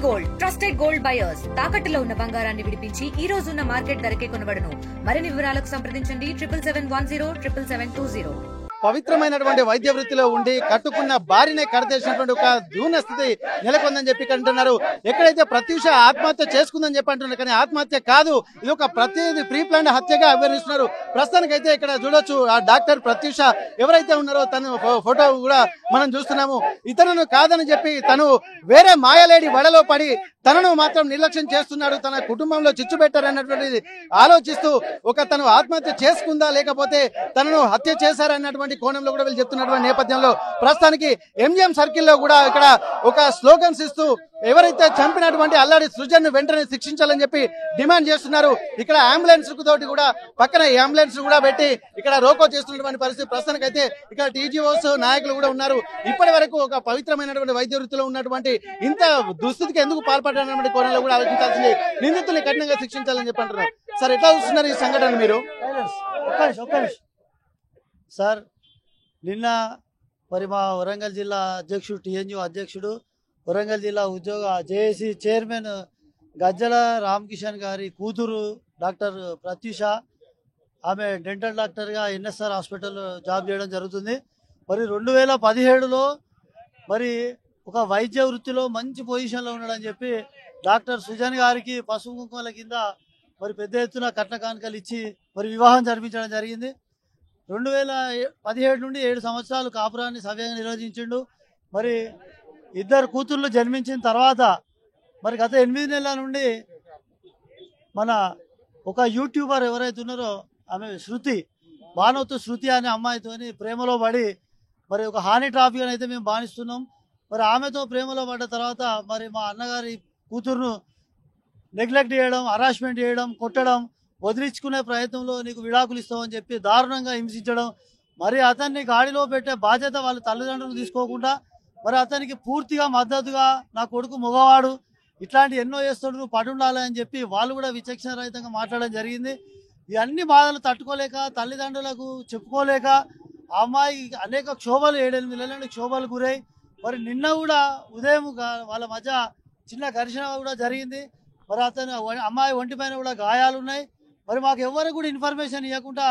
Gold trusted gold buyers తాకట్టులో ఉన్న బంగారాన్ని విడిపించి ఈ రోజు ఉన్న మార్కెట్ ధరకే కొనబడును. మరిన్ని వివరాలకు సంప్రదించండి 77710720. పవిత్రమైనటువంటి వైద్య వృత్తిలో ఉండి కట్టుకున్న భార్యనే కడతేసినటువంటి ఒక దూన స్థితి నెలకొందని చెప్పి అంటున్నారు. ఎక్కడైతే ప్రత్యూష ఆత్మహత్య చేసుకుందని చెప్పి అంటున్నారు, కానీ ఆత్మహత్య కాదు, ఇది ఒక ప్రీ ప్లాన్ హత్యగా అభివర్ణిస్తున్నారు. ప్రస్తుతానికైతే ఇక్కడ చూడొచ్చు ఆ డాక్టర్ ప్రత్యూష ఎవరైతే ఉన్నారో తన ఫోటో కూడా మనం చూస్తున్నాము. ఇతరులను కాదని చెప్పి తను వేరే మాయలేడి వడలో పడి తనను మాత్రం నిర్లక్ష్యం చేస్తున్నాడు, తన కుటుంబంలో చిచ్చు పెట్టారన్నటువంటిది ఆలోచిస్తూ తను ఆత్మహత్య చేసుకుందా లేకపోతే తనను హత్య చేశారన్నటువంటి కోణంలో కూడా వీళ్ళు చెప్తున్నటువంటి నేపథ్యంలో ప్రస్తుతానికి ఎంజిఎం సర్కిల్ లో కూడా ఇక్కడ ఒక స్లోగన్స్ ఇస్తూ ఎవరైతే చంపినటువంటి అల్లాడి సృజన్ వెంటనే శిక్షించాలని చెప్పి డిమాండ్ చేస్తున్నారు. ఇక్కడ అంబులెన్స్ తోటి కూడా పక్కన అంబులెన్స్ కూడా పెట్టి ఇక్కడ రోకో చేస్తున్నటువంటి పరిస్థితి ప్రస్తుతానికి అయితే ఇక్కడ టీజీఓస్ నాయకులు కూడా ఉన్నారు. ఇప్పటి వరకు ఒక పవిత్రమైనటువంటి వైద్య వృత్తిలో ఉన్నటువంటి ఇంత దుస్థితికి ఎందుకు పాల్పడాలన్నటువంటి కోణంలో కూడా ఆలోచించాల్సింది. నిందితుల్ని కఠినంగా శిక్షించాలని చెప్పి అంటున్నారు. సార్, ఎట్లా చూస్తున్నారు ఈ సంఘటన మీరు? సార్, నిన్న మరి మా వరంగల్ జిల్లా అధ్యక్షుడు టీఎన్యూ అధ్యక్షుడు వరంగల్ జిల్లా ఉద్యోగ జేఏసీ చైర్మన్ గజ్జల రామకిషన్ గారి కూతురు డాక్టర్ ప్రత్యూష, ఆమె డెంటల్ డాక్టర్గా ఎన్ఎస్ఆర్ హాస్పిటల్ జాబ్ చేయడం జరుగుతుంది. మరి 2017లో మరి ఒక వైద్య వృత్తిలో మంచి పొజిషన్లో ఉన్నాడని చెప్పి డాక్టర్ సుజన్ గారికి పసుపు కుంకుమల కింద మరి పెద్ద ఎత్తున కట్న కానుకలు ఇచ్చి మరి వివాహం జరిపించడం జరిగింది. 2017 నుండి 7 సంవత్సరాలు కాపురాన్ని సవ్యంగా నిర్వహించిండు. మరి 2 కూతుర్లు జన్మించిన తర్వాత మరి గత 8 నెలల నుండి మన ఒక యూట్యూబర్ ఎవరైతే ఉన్నారో ఆమె బానోతు శృతి అనే అమ్మాయితోని ప్రేమలో పడి మరి ఒక హాని ట్రాఫిక్ అని అయితే మేము బానిస్తున్నాం. మరి ఆమెతో ప్రేమలో పడ్డ తర్వాత మరి మా అన్నగారి కూతురును నెగ్లెక్ట్ చేయడం, హరాస్మెంట్ చేయడం, కొట్టడం, వదిలించుకునే ప్రయత్నంలో నీకు విడాకులు ఇస్తామని చెప్పి దారుణంగా హింసించడం, మరి అతన్ని గాడిలో పెట్టే బాధ్యత వాళ్ళ తల్లిదండ్రులు తీసుకోకుండా మరి అతనికి పూర్తిగా మద్దతుగా నా కొడుకు మగవాడు ఇట్లాంటి ఎన్నో చేస్తాడు, నువ్వు పడుండాలి అని చెప్పి వాళ్ళు కూడా విచక్షణ రహితంగా మాట్లాడడం జరిగింది. ఈ అన్ని బాధలు తట్టుకోలేక తల్లిదండ్రులకు చెప్పుకోలేక ఆ అమ్మాయి అనేక క్షోభలు 7-8 నెలల నుండి క్షోభలు గురై మరి నిన్న కూడా ఉదయం వాళ్ళ మధ్య చిన్న ఘర్షణ కూడా జరిగింది. మరి అతను అమ్మాయి ఒంటి పైన కూడా గాయాలు ఉన్నాయి. మరి మాకు ఎవరికి కూడా ఇన్ఫర్మేషన్ ఇవ్వకుండా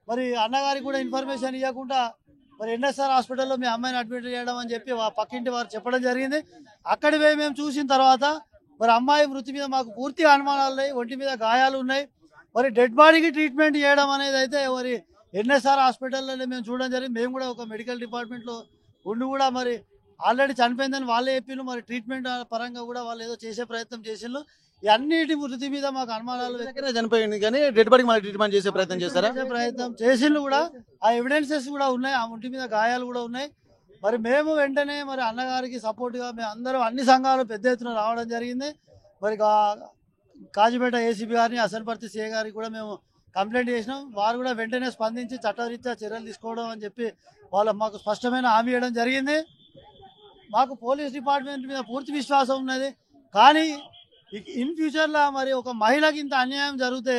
మరి అన్నగారికి కూడా ఇన్ఫర్మేషన్ ఇవ్వకుండా మరి ఎన్ఎస్ఆర్ హాస్పిటల్లో మీ అమ్మాయిని అడ్మిట్ చేయడం అని చెప్పి పక్కింటి వారు చెప్పడం జరిగింది. అక్కడి పోయి మేము చూసిన తర్వాత మరి అమ్మాయి మృతి మీద మాకు పూర్తిగా అనుమానాలు ఉన్నాయి, ఒంటి మీద గాయాలు ఉన్నాయి. మరి డెడ్ బాడీకి ట్రీట్మెంట్ చేయడం అనేది అయితే మరి ఎన్ఎస్ఆర్ హాస్పిటల్లోనే మేము చూడడం జరిగింది. మేము కూడా ఒక మెడికల్ డిపార్ట్మెంట్లో ఉండి కూడా మరి ఆల్రెడీ చనిపోయిందని వాళ్ళే చెప్పిండ్రు. మరి ట్రీట్మెంట్ పరంగా కూడా వాళ్ళు ఏదో చేసే ప్రయత్నం చేసిండ్రు. ఈ అన్నిటి వృత్తి మీద మాకు అనుమానాలు చనిపోయింది, కానీ డెడ్ బాడీ మళ్ళీ ట్రీట్మెంట్ చేసే ప్రయత్నం చేస్తారా? ప్రయత్నం చేసిండ్రు కూడా, ఆ ఎవిడెన్సెస్ కూడా ఉన్నాయి, ఆ ఒంటి మీద గాయాలు కూడా ఉన్నాయి. మరి మేము వెంటనే మరి అన్నగారికి సపోర్ట్గా మేము అందరం అన్ని సంఘాలు పెద్ద ఎత్తున రావడం జరిగింది. మరి కాజీపేట ఏసీబీ గారిని అసన్పర్తి సిఏ గారికి కూడా మేము కంప్లైంట్ చేసినాం. వారు కూడా వెంటనే స్పందించి చట్టరీత్యా చర్యలు తీసుకోవడం అని చెప్పి వాళ్ళు మాకు స్పష్టమైన హామీ ఇవ్వడం జరిగింది. మాకు పోలీస్ డిపార్ట్మెంట్ మీద పూర్తి విశ్వాసం ఉన్నది. కానీ ఇన్ ఫ్యూచర్లో మరి ఒక మహిళకి ఇంత అన్యాయం జరిగితే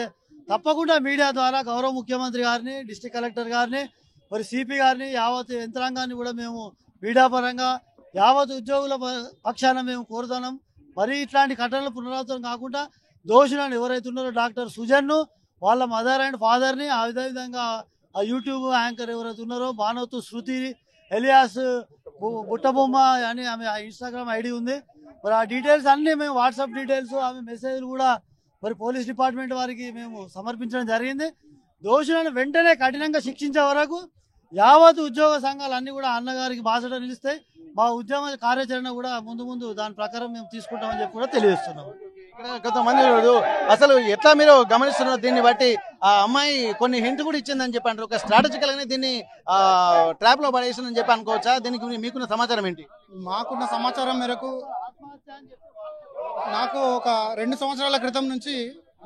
తప్పకుండా మీడియా ద్వారా గౌరవ ముఖ్యమంత్రి గారిని, డిస్ట్రిక్ట్ కలెక్టర్ గారిని, మరి సిపి గారిని, యావత్ యంత్రాంగాన్ని కూడా మేము మీడియా పరంగా యావత్ ఉద్యోగుల పక్షాన మేము కోరుతున్నాం. మరి ఇట్లాంటి ఘటనలు పునరావృతం కాకుండా దోషులను ఎవరైతే ఉన్నారో డాక్టర్ సుజన్ను, వాళ్ళ మదర్ అండ్ ఫాదర్ని, అదేవిధంగా ఆ యూట్యూబ్ యాంకర్ ఎవరైతే ఉన్నారో బానోతు శృతి ఎలియాస్ బుట్టబొమ్మ అని ఆమె ఇన్స్టాగ్రామ్ ఐడి ఉంది. మరి ఆ డీటెయిల్స్ అన్నీ మేము వాట్సాప్ డీటెయిల్స్, ఆమె మెసేజ్లు కూడా మరి పోలీస్ డిపార్ట్మెంట్ వారికి మేము సమర్పించడం జరిగింది. దోషులను వెంటనే కఠినంగా శిక్షించే వరకు యావత్ ఉద్యోగ సంఘాలు అన్నీ కూడా అన్నగారికి బాసట నిలుస్తాయి. మా ఉద్యమ కార్యాచరణ కూడా ముందు దాని ప్రకారం మేము తీసుకుంటామని చెప్పి కూడా తెలియజేస్తున్నాం. కొంతమంది అసలు ఎట్లా మీరు గమనిస్తున్నారు దీన్ని బట్టి ఆ అమ్మాయి కొన్ని హింట్ కూడా ఇచ్చిందని చెప్పి అంటారు. ఒక స్ట్రాటజికల్ గానే దీన్ని ట్రాప్ లో పడేసిందని చెప్పి అనుకోవచ్చా? దీనికి మీకున్న సమాచారం ఏంటి? మాకున్న సమాచారం మేరకు నాకు ఒక 2 సంవత్సరాల క్రితం నుంచి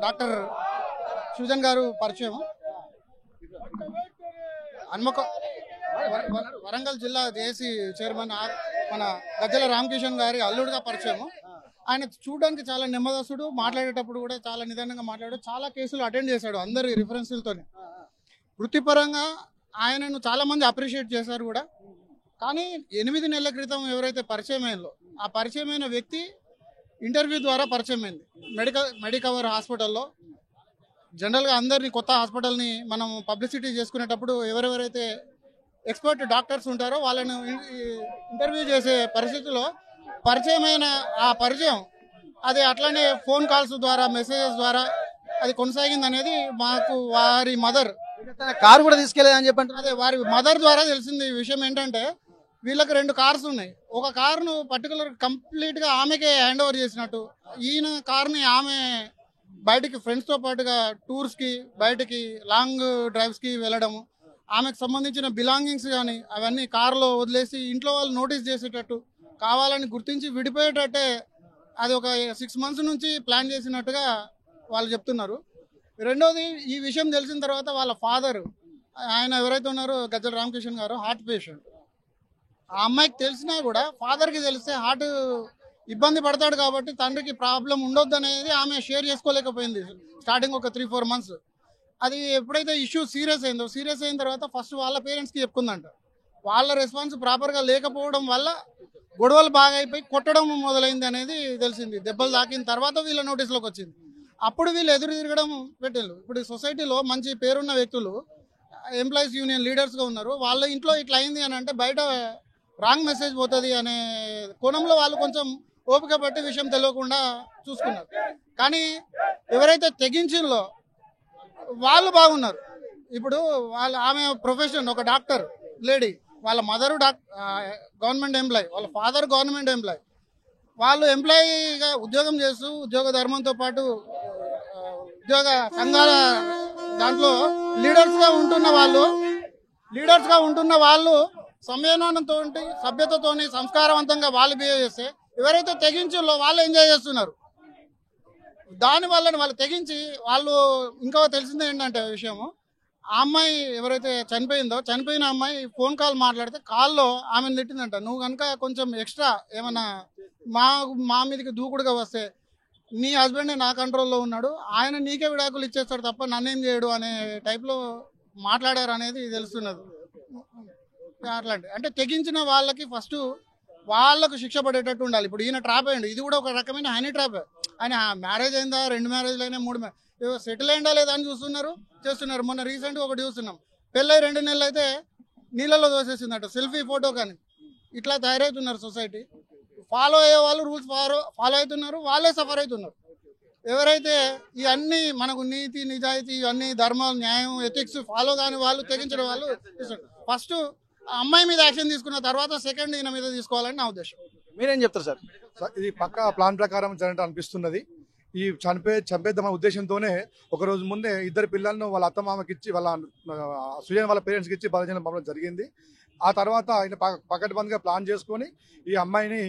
డాక్టర్ సుజన్ గారు పరిచయం. వరంగల్ జిల్లా జేఏసీ చైర్మన్ మన గజ్జల రామకిషన్ గారి అల్లుడుగా పరిచయం. ఆయన చూడడానికి చాలా నెమ్మదస్తుడు, మాట్లాడేటప్పుడు కూడా చాలా నిదానంగా మాట్లాడాడు. చాలా కేసులు అటెండ్ చేశాడు అందరి రిఫరెన్స్లతో. వృత్తిపరంగా ఆయనను చాలా మంది అప్రిషియేట్ చేశారు కూడా. కానీ 8 నెలల క్రితం ఎవరైతే పరిచయమైనలో ఆ పరిచయమైన వ్యక్తి ఇంటర్వ్యూ ద్వారా పరిచయం అయింది. మెడికవర్ హాస్పిటల్లో జనరల్గా అందరినీ కొత్త హాస్పిటల్ని మనం పబ్లిసిటీ చేసుకునేటప్పుడు ఎవరెవరైతే ఎక్స్పర్ట్ డాక్టర్స్ ఉంటారో వాళ్ళను ఇంటర్వ్యూ చేసే పరిస్థితుల్లో పరిచయమైన ఆ పరిచయం అది అట్లానే ఫోన్ కాల్స్ ద్వారా మెసేజెస్ ద్వారా అది కొనసాగింది అనేది మాకు వారి మదర్ కారు కూడా తీసుకెళ్ళేదని చెప్పంటారు. అదే వారి మదర్ ద్వారా తెలిసింది. ఈ విషయం ఏంటంటే వీళ్ళకి 2 కార్స్ ఉన్నాయి. ఒక కారును పర్టికులర్ కంప్లీట్గా ఆమెకే హ్యాండ్ ఓవర్ చేసినట్టు, ఈయన కార్ని ఆమె బయటికి ఫ్రెండ్స్తో పాటుగా టూర్స్కి బయటికి లాంగ్ డ్రైవ్స్కి వెళ్ళడము, ఆమెకు సంబంధించిన బిలాంగింగ్స్ కానీ అవన్నీ కారులో వదిలేసి ఇంట్లో వాళ్ళు నోటీస్ చేసేటట్టు కావాలని గుర్తించి విడిపోయేటట్టే అది ఒక 6 months నుంచి ప్లాన్ చేసినట్టుగా వాళ్ళు చెప్తున్నారు. రెండోది, ఈ విషయం తెలిసిన తర్వాత వాళ్ళ ఫాదర్, ఆయన ఎవరైతే ఉన్నారో గజ్జల రామకిషన్ గారు, హార్ట్ పేషెంట్. ఆ అమ్మాయికి తెలిసినా కూడా ఫాదర్కి తెలిస్తే హార్ట్ ఇబ్బంది పడతాడు కాబట్టి తండ్రికి ప్రాబ్లం ఉండొద్దు అనేది ఆమె షేర్ చేసుకోలేకపోయింది స్టార్టింగ్ ఒక 3-4 months. అది ఎప్పుడైతే ఇష్యూ సీరియస్ అయిన తర్వాత ఫస్ట్ వాళ్ళ పేరెంట్స్కి చెప్పుకుందంట. వాళ్ళ రెస్పాన్స్ ప్రాపర్గా లేకపోవడం వల్ల గొడవలు బాగా అయిపోయి కొట్టడం మొదలైంది అనేది తెలిసింది. దెబ్బలు తాకిన తర్వాత వీళ్ళ నోటీస్లోకి వచ్చింది. అప్పుడు వీళ్ళు ఎదురు తిరగడం పెట్టారు. ఇప్పుడు సొసైటీలో మంచి పేరున్న వ్యక్తులు ఎంప్లాయీస్ యూనియన్ లీడర్స్గా ఉన్నారు. వాళ్ళ ఇంట్లో ఇట్లా అయింది అని అంటే బయట రాంగ్ మెసేజ్ పోతుంది అనే కోణంలో వాళ్ళు కొంచెం ఓపిక పట్టి విషయం తెలియకుండా చూసుకున్నారు. కానీ ఎవరైతే తెగించిందో వాళ్ళు బాగున్నారు. ఇప్పుడు ఆమె ప్రొఫెషన్ ఒక డాక్టర్ లేడీ, వాళ్ళ మదరు గవర్నమెంట్ ఎంప్లాయీ, వాళ్ళ ఫాదర్ గవర్నమెంట్ ఎంప్లాయీ. వాళ్ళు ఎంప్లాయీగా ఉద్యోగం చేస్తూ ఉద్యోగ ధర్మంతో పాటు ఉద్యోగ సంఘాల దాంట్లో లీడర్స్గా ఉంటున్న వాళ్ళు సంయమనంతో సభ్యతతోని సంస్కారవంతంగా వాళ్ళు బిహేవ్ చేస్తే ఎవరైతే తెగించులో వాళ్ళు ఎంజాయ్ చేస్తున్నారు. దానివల్ల వాళ్ళు తెగించి వాళ్ళు ఇంకా తెలిసింది ఏంటంటే విషయము, ఆ అమ్మాయి ఎవరైతే చనిపోయిన అమ్మాయి ఫోన్ కాల్ మాట్లాడితే కాల్లో ఆమెను తిట్టిందంట. నువ్వు కనుక కొంచెం ఎక్స్ట్రా ఏమన్నా మా మీదకి దూకుడుగా వస్తే నీ హస్బెండే నా కంట్రోల్లో ఉన్నాడు, ఆయన నీకే విడాకులు ఇచ్చేస్తాడు తప్ప నన్నేం చేయడు అనే టైప్లో మాట్లాడారు అనేది తెలుస్తున్నది. అట్లాంటి అంటే తెగించిన వాళ్ళకి ఫస్ట్ వాళ్ళకు శిక్ష పడేటట్టు ఉండాలి. ఇప్పుడు ఈయన ట్రాప్ అయ్యండి, ఇది కూడా ఒక రకమైన హనీ ట్రాప్. ఆయన మ్యారేజ్ అయిందా, 2 మ్యారేజ్లు అయినా 3 సెటిల్ అయిందా లేదా అని చేస్తున్నారు. మొన్న రీసెంట్గా ఒకటి చూస్తున్నాం, పెళ్ళై 2 నెలలు అయితే నీళ్ళలో దోసేసిందట సెల్ఫీ ఫోటో. కానీ ఇట్లా తయారవుతున్నారు సొసైటీ. ఫాలో అయ్యే వాళ్ళు రూల్స్ ఫాలో అవుతున్నారు, వాళ్ళే సఫర్ అవుతున్నారు. ఎవరైతే ఇవన్నీ మనకు నీతి నిజాయితీ ఇవన్నీ ధర్మం న్యాయం ఎథిక్స్ ఫాలో కాని వాళ్ళు తెగించిన వాళ్ళు ఫస్ట్ అమ్మాయి మీద యాక్షన్ తీసుకున్న తర్వాత సెకండ్ ఈయన మీద తీసుకోవాలని నా ఉద్దేశం. మీరేం చెప్తారు సార్? ఇది పక్కా ప్లాన్ ప్రకారం జరగడం అనిపిస్తున్నది. ఈ చంపేద్దామనే ఉద్దేశంతోనే ఒక రోజు ముందే 2 పిల్లలను వాళ్ళ అత్తమామకి ఇచ్చి సుజన్ వాళ్ళ పేరెంట్స్కి ఇచ్చి బలజన పంపడం జరిగింది. ఆ తర్వాత ఆయన పకడ్బందీగా ప్లాన్ చేసుకొని ఈ అమ్మాయిని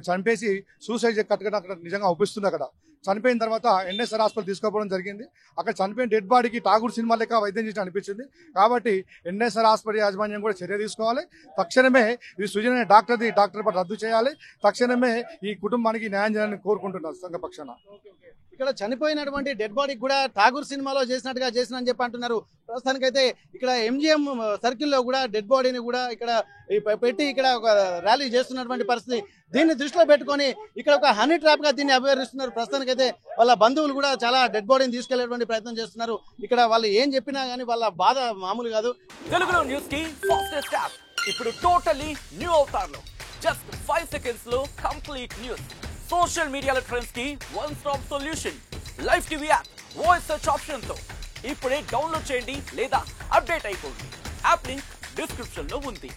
చంపేసి సూసైడ్ కట్టుకుని అక్కడ నిజంగా ఒప్పిస్తుంది. అక్కడ చనిపోయిన తర్వాత ఎన్ఎస్ఆర్ హాస్పిటల్ తీసుకోవడం జరిగింది. అక్కడ చనిపోయిన డెడ్ బాడీకి ఠాగూర్ సినిమా లెక్క వైద్యం చేసి అనిపించింది. కాబట్టి ఎన్ఎస్ఆర్ హాస్పిటల్ యాజమాన్యం కూడా చర్య తీసుకోవాలి. తక్షణమే ఈ సుజన్ అనే డాక్టర్ పట్ల రద్దు చేయాలి. తక్షణమే ఈ కుటుంబానికి న్యాయం చేయాలని కోరుకుంటున్నారు సంఘ పక్షాన. ఇక్కడ చనిపోయినటువంటి డెడ్ బాడీకి కూడా ఠాగూర్ సినిమాలో చేసినని చెప్పి అంటున్నారు. ప్రస్తుతానికైతే ఇక్కడ ఎంజిఎం సర్కిల్లో కూడా డెడ్ బాడీని కూడా ఇక్కడ పెట్టి ఇక్కడ ఒక ర్యాలీ చేస్తున్నటువంటి పరిస్థితి. దీన్ని దృష్టిలో పెట్టుకొని ఇక్కడ ఒక హనీ ట్రాప్ గా దీన్ని అభివర్ణిస్తున్నారు. ప్రస్తుతానికైతే వాళ్ళ బంధువులు కూడా చాలా డెడ్ బాడీని తీసుకెళ్లేటువంటి ప్రయత్నం చేస్తున్నారు. ఇక్కడ వాళ్ళు ఏం చెప్పినా గానీ వాళ్ళ బాధ మామూలు కాదు. తెలుగులో న్యూస్ కి ఫాస్టెస్ట్ యాప్ ఇప్పుడు టోటలీ న్యూ అవతార్లో జస్ట్ 5 seconds లో కంప్లీట్ న్యూస్. సోషల్ మీడియాలో ట్రెండ్స్ కి one stop solution. Live TV app voice search option తో ఇప్పుడే డౌన్లోడ్ చేయండి లేదా అప్డేట్ అయిపోండి. యాప్ లింక్ డిస్క్రిప్షన్ లో ఉంది.